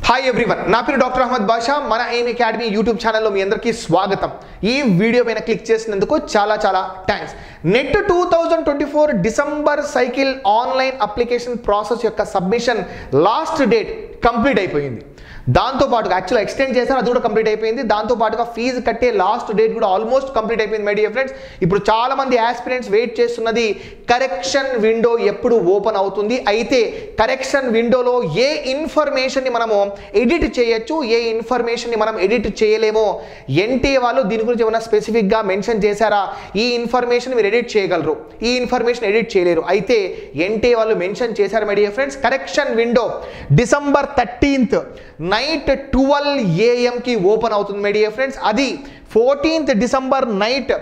Hi everyone, నా పేరు doctor Ahmed బాషా. మన ఎయిమ్ అకాడమీ యూట్యూబ్ ఛానల్లో మీ అందరికీ స్వాగతం. ఈ వీడియో పైన క్లిక్ చేసినందుకు చాలా thanks. Net 2024 December cycle online application process యొక్క సబ్మిషన్ లాస్ట్ డేట్ కంప్లీట్ అయిపోయింది. దాంతోపాటుగా యాక్చువల్గా ఎక్స్టెండ్ చేశారు, అది కూడా కంప్లీట్ అయిపోయింది. దాంతోపాటుగా ఫీజు కట్టే లాస్ట్ డేట్ కూడా ఆల్మోస్ట్ కంప్లీట్ అయిపోయింది మై డియర్ ఫ్రెండ్స్. ఇప్పుడు చాలామంది ఆస్పిరెంట్స్ వెయిట్ చేస్తున్నది కరెక్షన్ విండో ఎప్పుడు ఓపెన్ అవుతుంది. అయితే కరెక్షన్ విండోలో ఏ ఇన్ఫర్మేషన్ని మనము ఎడిట్ చేయొచ్చు, ఏ ఇన్ఫర్మేషన్ని మనం ఎడిట్ చేయలేమో ఎన్టీఏ వాళ్ళు దీని గురించి ఏమైనా స్పెసిఫిక్గా మెన్షన్ చేశారా? ఈ ఇన్ఫర్మేషన్ మీరు ఎడిట్ చేయగలరు, ఈ ఇన్ఫర్మేషన్ ఎడిట్ చేయలేరు. అయితే ఎన్టీఏ వాళ్ళు మెన్షన్ చేశారు my dear friends. Correction window December 13th night 12 AM కి ఓపెన్ అవుతుంది మై డియర్ ఫ్రెండ్స్. అది 14th December night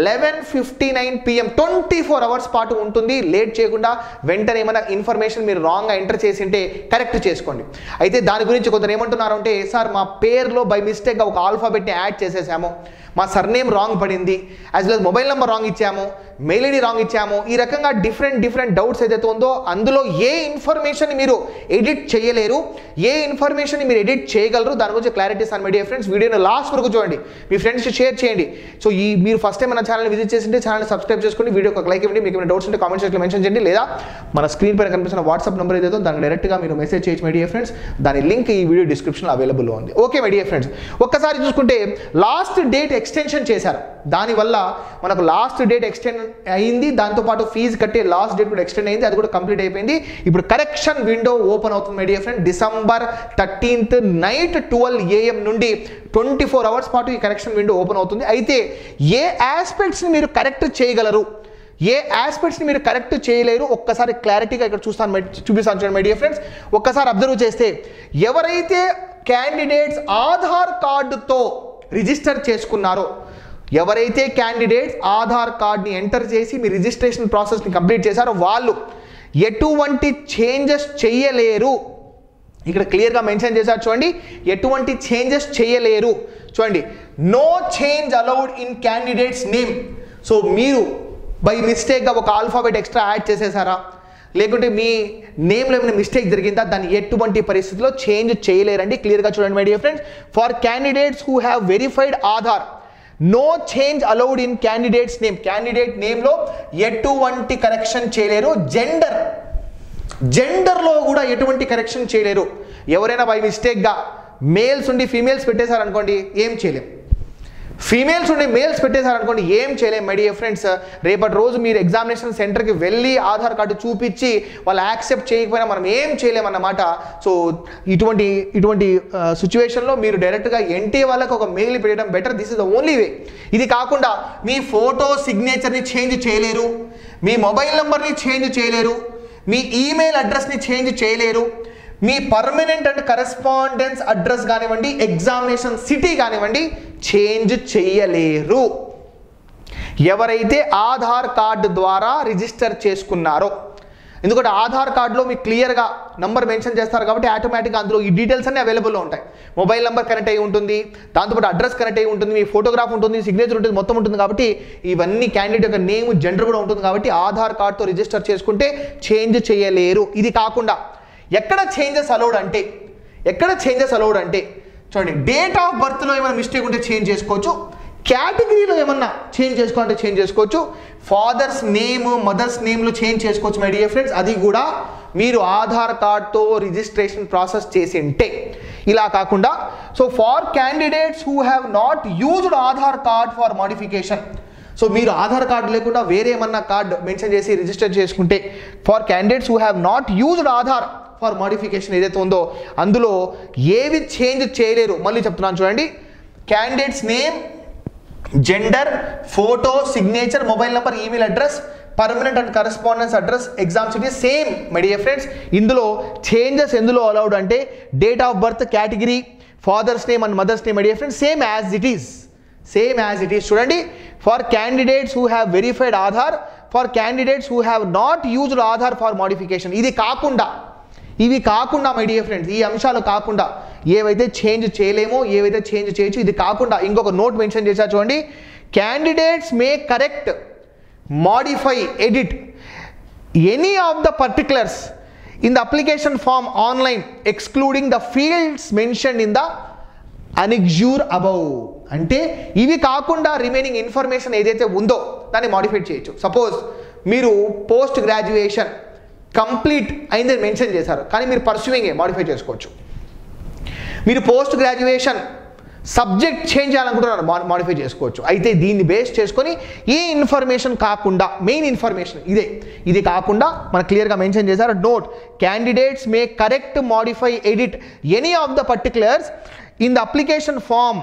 11:59 PM 24 hours పాటు ఉంటుంది. లేట్ చేయకుండా వెంటనే ఏమైనా ఇన్ఫర్మేషన్ మీరు రాంగ్గా ఎంటర్ చేసింటే కరెక్ట్ చేసుకోండి. అయితే దాని గురించి కొందరు ఏమంటున్నారు అంటే, సార్ మా పేరులో బై మిస్టేక్గా ఒక ఆల్ఫాబెట్ని యాడ్ చేసేసాము, మా సర్నేమ్ రాంగ్ పడింది, as well mobile number wrong ఇచ్చాము, మెయిల్ ఐడి రాంగ్ ఇచ్చాము. ఈ రకంగా డిఫరెంట్ డౌట్స్ ఏదైతే ఉందో అందులో ఏ ఇన్ఫర్మేషన్ మీరు ఎడిట్ చేయలేరు, ఏ ఇన్ఫర్మేషన్ మీరు ఎడిట్ చేయగలరు, దాని గురించి క్లారిటీ ఇస్తాను మై డియర్ ఫ్రెండ్స్. వీడియోని లాస్ట్ వరకు చూడండి, మీ ఫ్రెండ్స్కి షేర్ చేయండి. సో మీరు ఫస్ట్ టైం మన ఛానల్ విజిట్ చేసింటే ఛానల్ సబ్స్క్రైబ్ చేసుకోండి, వీడియోకి ఒక లైక్ ఇవ్వండి. మీకు ఏమైనా డౌట్స్ ఉంటే కామెంట్ సెక్షన్లో మెన్షన్ చేయండి, లేదా మన స్క్రీన్ పైన కనిపిస్తున్న వాట్సాప్ నెంబర్ ఏదైతే దాన్ని డైరెక్ట్గా మీరు మెసేజ్ చేయొచ్చు మై డియర్ ఫ్రెండ్స్. దాని లింక్ ఈ వీడియో డిస్క్రిప్షన్లో అవైలబుల్లో ఉంది. ఓకే మై డియర్ ఫ్రెండ్స్, ఒక్కసారి చూసుకుంటే లాస్ట్ డేట్ ఎక్స్టెన్షన్ చేశారు. దానివల్ల మనకు లాస్ట్ డేట్ ఎక్స్టెండ్ అయింది, దాంతోపాటు ఫీజు కట్టే లాస్ట్ డేట్ కూడా ఎక్స్టెండ్ అయింది, అది కూడా కంప్లీట్ అయిపోయింది. ఇప్పుడు కరెక్షన్ విండో ఓపెన్ అవుతుంది my dear friend. December 13th night 12 AM నుండి 24 hours పాటు ఈ కరెక్షన్ విండో ఓపెన్ అవుతుంది. అయితే ఏ ఆస్పెక్ట్స్ని మీరు కరెక్ట్ చేయగలరు, ఏ ఆస్పెక్ట్స్ని మీరు కరెక్ట్ చేయలేరు, ఒక్కసారి క్లారిటీగా ఇక్కడ చూపిస్తాను చూడండి మై డియర్ ఫ్రెండ్స్. ఒక్కసారి అబ్జర్వ్ చేస్తే, ఎవరైతే క్యాండిడేట్స్ ఆధార్ కార్డుతో రిజిస్టర్ చేసుకున్నారో, ఎవరైతే క్యాండిడేట్స్ ఆధార్ కార్డ్ని ఎంటర్ చేసి మీ రిజిస్ట్రేషన్ ప్రాసెస్ని కంప్లీట్ చేశారో వాళ్ళు ఎటువంటి చేంజెస్ చేయలేరు. ఇక్కడ క్లియర్గా మెన్షన్ చేశారు చూడండి, ఎటువంటి చేంజెస్ చేయలేరు. చూడండి, no change allowed in candidates name. So మీరు బై మిస్టేక్గా ఒక ఆల్ఫాబెట్ ఎక్స్ట్రా యాడ్ చేసేసారా, లేకుంటే మీ నేమ్లో ఏమైనా మిస్టేక్ జరిగిందా, దాన్ని ఎటువంటి పరిస్థితిలో చేంజ్ చేయలేరండి. క్లియర్గా చూడండి my dear friends. For candidates who have verified Aadhaar, no change allowed in candidates name. Candidate నేమ్లో ఎటువంటి కరెక్షన్ చేయలేరు. జెండర్లో కూడా ఎటువంటి కరెక్షన్ చేయలేరు. ఎవరైనా బై మిస్టేక్గా మేల్స్ ఉండి ఫీమేల్స్ పెట్టేశారనుకోండి, ఏం చేయలేం. ఫీమేల్స్ ఉండి మేల్స్ పెట్టేశారనుకోండి, ఏం చేయలేం మై డియర్ ఫ్రెండ్స్. రేపటి రోజు మీరు ఎగ్జామినేషన్ సెంటర్కి వెళ్ళి ఆధార్ కార్డు చూపించి వాళ్ళు యాక్సెప్ట్ చేయకపోయినా మనం ఏం చేయలేమన్నమాట. సో ఇటువంటి సిచ్యువేషన్లో మీరు డైరెక్ట్గా ఎన్టీఏ వాళ్ళకి ఒక మెయిల్ పెట్టడం better. This is the only way. ఇది కాకుండా మీ ఫోటో సిగ్నేచర్ని చేంజ్ చేయలేరు, మీ మొబైల్ నెంబర్ని చేంజ్ చేయలేరు, మీ ఈమెయిల్ అడ్రస్ని చేంజ్ చేయలేరు, మీ పర్మనెంట్ అండ్ కరెస్పాండెన్స్ అడ్రస్ కానివ్వండి, ఎగ్జామినేషన్ సిటీ కానివ్వండి, చేంజ్ చేయలేరు. ఎవరైతే ఆధార్ కార్డు ద్వారా రిజిస్టర్ చేసుకున్నారో, ఎందుకంటే ఆధార్ కార్డులో మీకు క్లియర్గా నంబర్ మెన్షన్ చేస్తారు కాబట్టి ఆటోమేటిక్గా అందులో ఈ డీటెయిల్స్ అన్నీ అవైలబుల్లో ఉంటాయి. మొబైల్ నెంబర్ కనెక్ట్ అయి ఉంటుంది, దాంతోపాటు అడ్రస్ కనెక్ట్ అయి ఉంటుంది, మీ ఫోటోగ్రాఫ్ ఉంటుంది, సిగ్నేచర్ ఉంటుంది, మొత్తం ఉంటుంది. కాబట్టి ఇవన్నీ క్యాండిడేట్ యొక్క నేమ్, జెండర్ కూడా ఉంటుంది. కాబట్టి ఆధార్ కార్డుతో రిజిస్టర్ చేసుకుంటే చేంజ్ చేయలేరు. ఇది కాకుండా ఎక్కడ చేంజెస్ అలౌడ్ అంటే చూడండి, డేట్ ఆఫ్ బర్త్లో ఏమైనా మిస్టేక్ ఉంటే చేంజ్ చేసుకోవచ్చు, కేటగిరీలో ఏమన్నా చేంజ్ చేసుకోవాలంటే చేంజ్ చేసుకోవచ్చు, ఫాదర్స్ నేమ్, మదర్స్ నేమ్లో చేంజ్ చేసుకోవచ్చు మై డియర్ ఫ్రెండ్స్. అది కూడా మీరు ఆధార్ కార్డ్తో రిజిస్ట్రేషన్ ప్రాసెస్ చేసి ఉంటే. ఇలా కాకుండా so far candidates who have not used Aadhaar card for modification, so మీరు ఆధార్ కార్డు లేకుండా వేరే ఏమన్నా కార్డు మెన్షన్ చేసి రిజిస్టర్ చేసుకుంటే, far candidates who have not used Aadhaar for modification ఏదైతే ఉందో అందులో ఏవి చేంజ్ చేయలేరు. మళ్ళీ చెప్తున్నాను చూడండి, candidates name, gender, photo, signature, mobile number, email address, permanent and correspondence address, exam city same my dear friends. ఇందులో చేంజెస్ ఎందులో అలౌడ్ అంటే date of birth, category, father's name and mother's name my dear friends same as it is చూడండి. For candidates who have verified Aadhaar, for candidates who have not used Aadhaar for modification. ఇవి కాకుండా my dear friends, ఈ అంశాలు కాకుండా ఏవైతే change చేయలేమో, ఏవైతే change చేయొచ్చు, ఇది కాకుండా ఇంకొక నోట్ మెన్షన్ చేశారు చూడండి, candidates may correct, modify, edit any of the particulars in the application form online excluding the fields mentioned in the annexure above. అంటే ఇవి కాకుండా రిమైనింగ్ ఇన్ఫర్మేషన్ ఏదైతే ఉందో దాన్ని మాడిఫై చేయొచ్చు. సపోజ్ మీరు పోస్ట్ గ్రాడ్యుయేషన్ కంప్లీట్ అయిందని మెన్షన్ చేశారు, కానీ మీరు పర్సూయింగ్ మాడిఫై చేసుకోవచ్చు. మీరు పోస్ట్ గ్రాడ్యుయేషన్ సబ్జెక్ట్ చేంజ్ చేయాలనుకుంటున్నారు, మాడిఫై చేసుకోవచ్చు. అయితే దీన్ని బేస్ చేసుకొని ఈ ఇన్ఫర్మేషన్ కాకుండా మెయిన్ ఇన్ఫర్మేషన్ ఇది కాకుండా మనకు క్లియర్గా మెన్షన్ చేశారు. Note, candidates may correct, modify, edit any of the particulars in the application form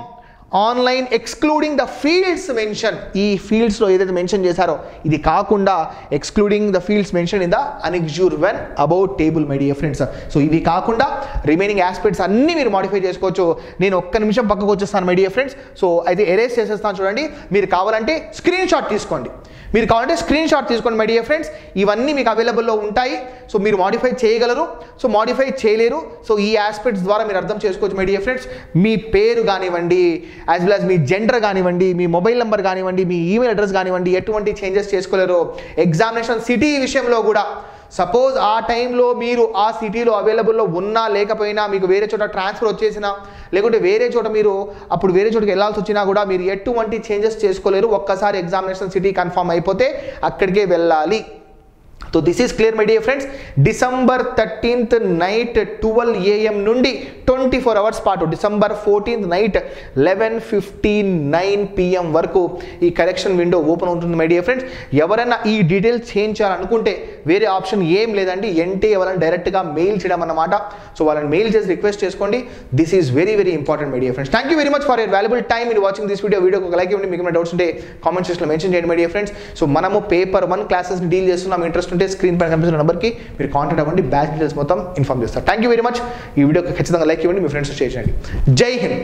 online excluding the fields mention. ఈ ఫీల్డ్స్లో ఏదైతే మెన్షన్ చేశారో ఇది కాకుండా excluding the fields mention in the annexure when about table my dear friends. So ఇవి కాకుండా remaining aspects అన్నీ మీరు మాడిఫై చేసుకోవచ్చు. నేను ఒక్క నిమిషం పక్కకు వచ్చేస్తాను మై డియర్ ఫ్రెండ్స్. సో అయితే ఎరేస్ చేసేస్తాను చూడండి. మీరు కావాలంటే స్క్రీన్ షాట్ తీసుకోండి మై డియర్ ఫ్రెండ్స్. ఇవన్నీ మీకు అవైలబుల్లో ఉంటాయి. సో మీరు మాడిఫై చేయగలరు, సో మాడిఫై చేయలేరు. సో ఈ ఆస్పెక్ట్స్ ద్వారా మీరు అర్థం చేసుకోవచ్చు మై డియర్ ఫ్రెండ్స్. మీ పేరు కానివ్వండి, యాజ్ వెల్ యాజ్ మీ జెండర్ కానివ్వండి, మీ మొబైల్ నెంబర్ కానివ్వండి, మీ ఈమెయిల్ అడ్రస్ కానివ్వండి, ఎటువంటి చేంజెస్ చేసుకోలేరు. ఎగ్జామినేషన్ సిటీ విషయంలో కూడా సపోజ్ ఆ టైంలో మీరు ఆ సిటీలో అవైలబుల్లో ఉన్నా లేకపోయినా, మీకు వేరే చోట ట్రాన్స్ఫర్ వచ్చేసినా, లేకుంటే వేరే చోట మీరు అప్పుడు వేరే చోటకి వెళ్ళాల్సి వచ్చినా కూడా మీరు ఎటువంటి చేంజెస్ చేసుకోలేరు. ఒక్కసారి ఎగ్జామినేషన్ సిటీ కన్ఫర్మ్ అయిపోతే అక్కడికే వెళ్ళాలి. So this is clear my dear friends. December 13th night 12 AM నుండి 24 hours పాటు, డిసెంబర్ 14th నైట్ 11:59 PM వరకు ఈ కరెక్షన్ విండో ఓపెన్ ఉంటుంది మై డియర్ ఫ్రెండ్స్. ఎవరైనా ఈ డీటెయిల్స్ చేంజ్ చేయాలనుకుంటే వేరే ఆప్షన్ ఏం లేదండి, ఎన్టీఏ వాళ్ళని డైరెక్ట్గా మెయిల్ చేయడం అన్నమాట. సో వాళ్ళని మెయిల్ చేసి రిక్వెస్ట్ చేసుకోండి. This is very very important my dear friends. Thank you very much for your valuable time in watching this video. వీడియోకి ఒక లైక్ ఇవ్వండి. మీకు ఏమైనా డౌట్స్ ఉంటే కామెంట్ సెక్షన్లో మెన్షన్ చేయండి మై డియర్ ఫ్రెండ్స్. సో మనము పేపర్ 1 క్లాసెస్ని డీల్ చేస్తున్నాం. ఇంట్రెస్ట్ ఉంటే స్క్రీన్ పైన కనిపిస్తున్న నెంబర్కి మీరు కాంటాక్ట్ అవ్వండి. బ్యాచ్ డీటెయిల్స్ మొత్తం ఇన్ఫార్మ్ చేస్తారు. Thank you very much. ఈ వీడియోకి ఖచ్చితంగా లైక్ ఇవ్వండి, మీ ఫ్రెండ్స్ షేర్ చేయండి. జై హింద్.